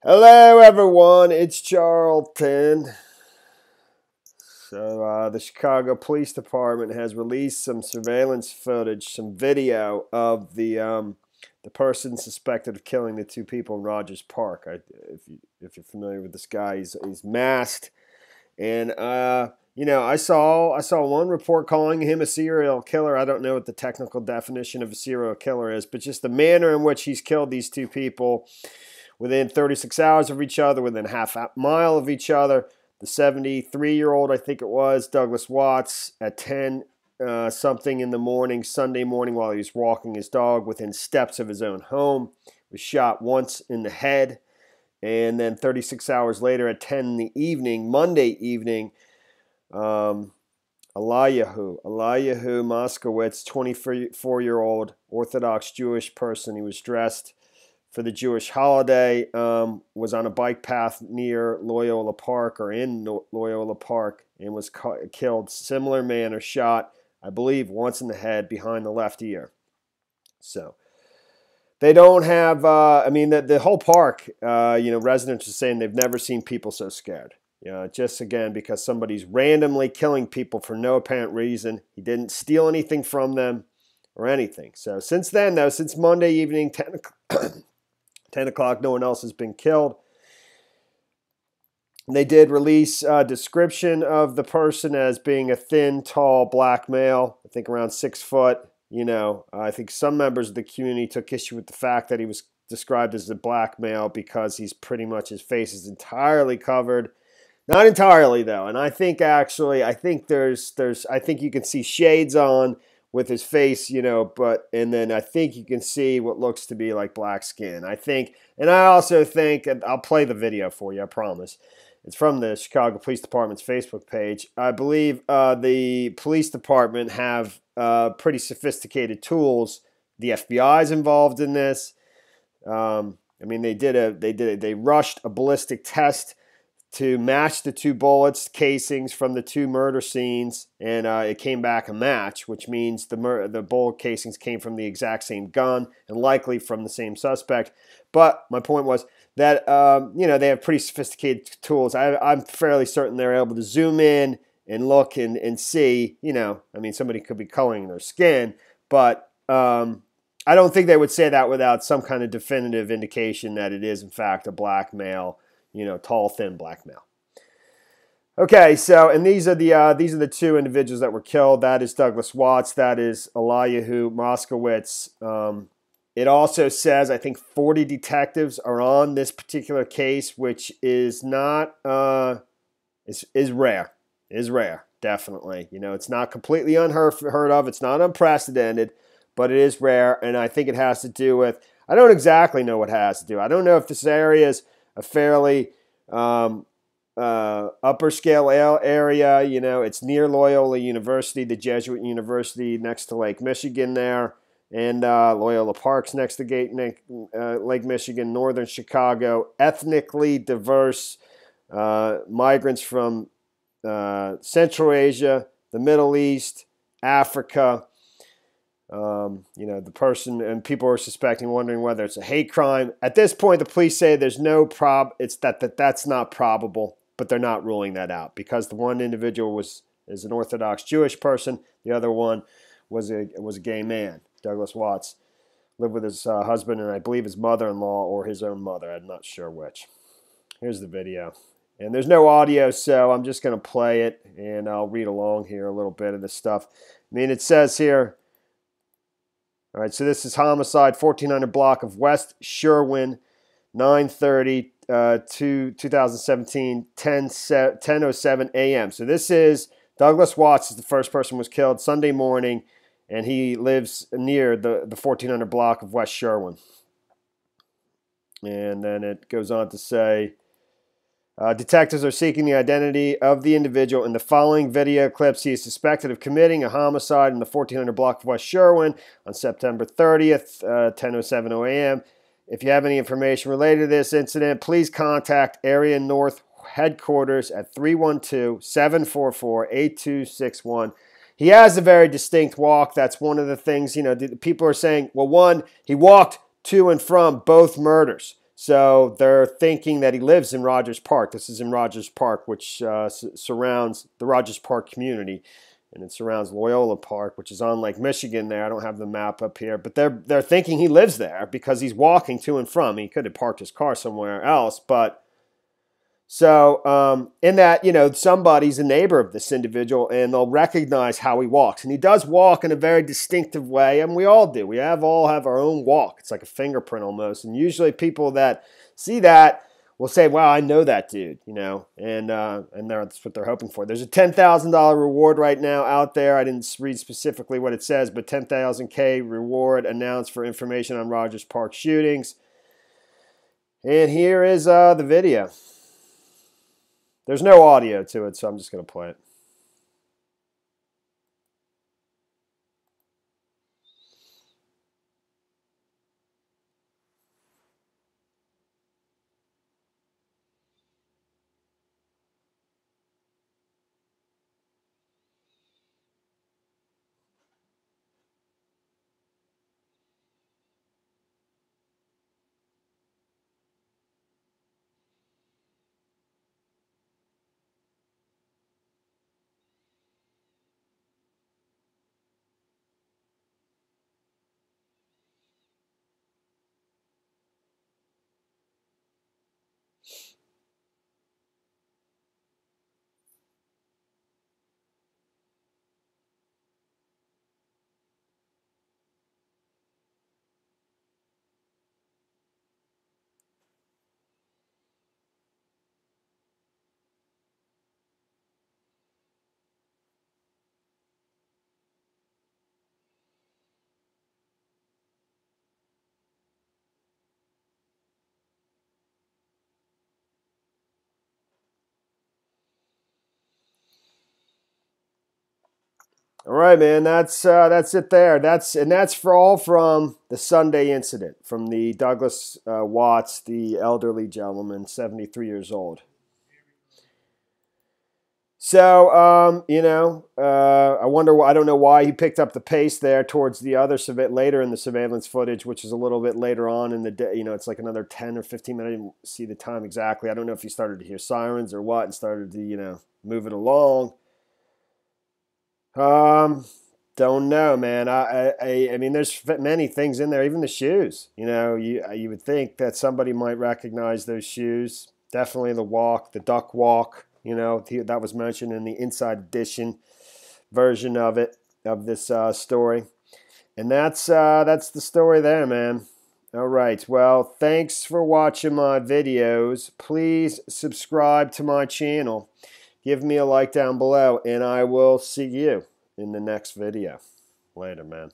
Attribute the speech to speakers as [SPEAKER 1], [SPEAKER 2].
[SPEAKER 1] Hello, everyone. It's Charlton. So, the Chicago Police Department has released some surveillance footage, some video of the person suspected of killing the two people in Rogers Park. If you're familiar with this guy, he's masked, and I saw one report calling him a serial killer. I don't know what the technical definition of a serial killer is, but just the manner in which he's killed these two people within 36 hours of each other, within a half mile of each other. The 73-year-old, I think it was, Douglas Watts, at 10 something in the morning, Sunday morning, while he was walking his dog within steps of his own home, was shot once in the head. And then 36 hours later at 10 in the evening, Monday evening, Eliyahu Moskowitz, 24-year-old Orthodox Jewish person. He was dressed for the Jewish holiday, was on a bike path near Loyola Park or in Loyola Park and was killed. Similar manner, shot, I believe, once in the head behind the left ear. So they don't have, the whole park, residents are saying they've never seen people so scared. Just again, because somebody's randomly killing people for no apparent reason. He didn't steal anything from them or anything. So since then, though, since Monday evening, 10 o'clock, no one else has been killed. They did release a description of the person as being a thin, tall, black male, I think around 6 foot. I think some members of the community took issue with the fact that he was described as a black male because he's pretty much, his face is entirely covered. Not entirely, though. And I think actually, I think you can see shades on with his face, and then I think you can see what looks to be like black skin. And I also think, and I'll play the video for you, I promise. It's from the Chicago Police Department's Facebook page. I believe the police department have pretty sophisticated tools. The FBI is involved in this. They rushed a ballistic test to match the two bullets casings from the two murder scenes, and it came back a match, which means the bullet casings came from the exact same gun and likely from the same suspect. But my point was that they have pretty sophisticated tools. I'm fairly certain they're able to zoom in and look and see. Somebody could be coloring their skin, but I don't think they would say that without some kind of definitive indication that it is in fact a black male. Tall, thin black male. Okay, so, and these are the two individuals that were killed. That is Douglas Watts. That is Eliyahu Moskowitz. It also says, I think 40 detectives are on this particular case, which is not, is rare. Is rare, definitely. It's not completely unheard of. It's not unprecedented, but it is rare, and I think it has to do with, I don't exactly know what it has to do. I don't know if this area is a fairly upper scale area. It's near Loyola University, the Jesuit university next to Lake Michigan there, and Loyola Park's next to Lake Michigan, northern Chicago. Ethnically diverse migrants from Central Asia, the Middle East, Africa. The person, and people are suspecting, wondering whether it's a hate crime. At this point, the police say there's no it's that's not probable, but they're not ruling that out because the one individual is an Orthodox Jewish person. The other one was a gay man. Douglas Watts lived with his husband and I believe his mother-in-law or his own mother. I'm not sure which. Here's the video. And there's no audio, so I'm just going to play it, and I'll read along here a little bit of this stuff. It says here, all right, so this is Homicide, 1400 block of West Sherwin, 9:30 to 2017, 10:07 a.m. So this is Douglas Watts is the first person was killed Sunday morning, and he lives near the 1400 block of West Sherwin. And then it goes on to say, detectives are seeking the identity of the individual. In the following video clips, he is suspected of committing a homicide in the 1400 block of West Sherwin on September 30th, 10:07 a.m. If you have any information related to this incident, please contact Area North Headquarters at 312-744-8261. He has a very distinct walk. That's one of the things, people are saying, well, one, he walked to and from both murders. So they're thinking that he lives in Rogers Park. This is in Rogers Park, which surrounds the Rogers Park community, and it surrounds Loyola Park, which is on Lake Michigan there. I don't have the map up here, but they're thinking he lives there because he's walking to and from. He could have parked his car somewhere else, but so in that, somebody's a neighbor of this individual, and they'll recognize how he walks. And he does walk in a very distinctive way, and we all do. We all have our own walk. It's like a fingerprint almost. And usually people that see that will say, wow, I know that dude, and that's what they're hoping for. There's a $10,000 reward right now out there. I didn't read specifically what it says, but $10,000 reward announced for information on Rogers Park shootings. And here is the video. There's no audio to it, so I'm just going to play it. All right, man. That's it there. That's for all from the Sunday incident from the Douglas Watts, the elderly gentleman, 73 years old. So, I wonder. I don't know why he picked up the pace there towards the other later in the surveillance footage, which is a little bit later on in the day. It's like another 10 or 15 minutes. I didn't see the time exactly. I don't know if he started to hear sirens or what and started to, move it along. Don't know, man. I mean, there's many things in there, even the shoes. You would think that somebody might recognize those shoes. Definitely the walk, the duck walk. That was mentioned in the Inside Edition version of this story, and that's the story there, man. All right. Well, thanks for watching my videos. Please subscribe to my channel. Give me a like down below, and I will see you in the next video. Later, man.